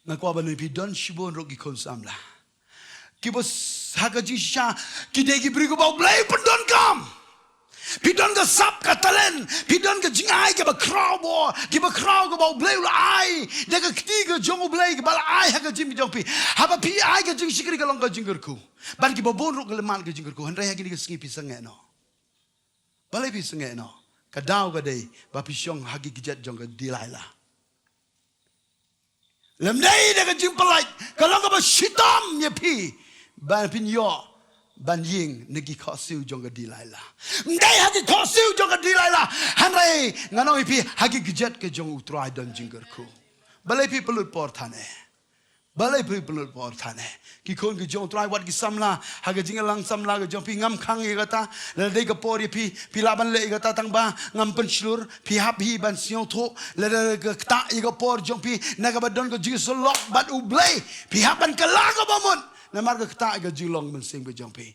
ngakwa ba pi don shibon ro gi kon samla ki bos haga ji sha ki de gi brigo ba Blei pendon kam pi don ga sap ka talen pi don ga jingai ga ba kraw bo ki ba kraw ga ba Blei la ai de ga kti ga jong Blei ga ba ai haga jim jong pi ha ba pi ai ga jing sikri ga long ga jingger ku ban ki ba bon ro ga man ga jingger ku han rai ha gi ga ski pi sange no Blei pi sange no ka daw ga dei ba pi shong ha gi jet jong ga Delilah lem dei de ga jing palai ka long ga ba shitam ye pi ban pin yo ban ying negi khosiu jong ga Delilah dei ha gi khosiu jong ga Delilah han rai ngano pi ha gi jet ke jong utrai don jingger ku Blei pi pelut por thane Blei pi pelut por thane ki kon gi jong trai wat gi samla ha ga jing lang samla ga jong pi ngam khang ye gata le dei ga por ye pi laban le gata tang ba ngam pen slur pi hap hi ban siong tho le ga ta ye ga por jong pi na ga ba don ga jing so lok bat u Blei pi hap ban ka la ga ba mon na mar ga ta ga jing long men sing ba jong pi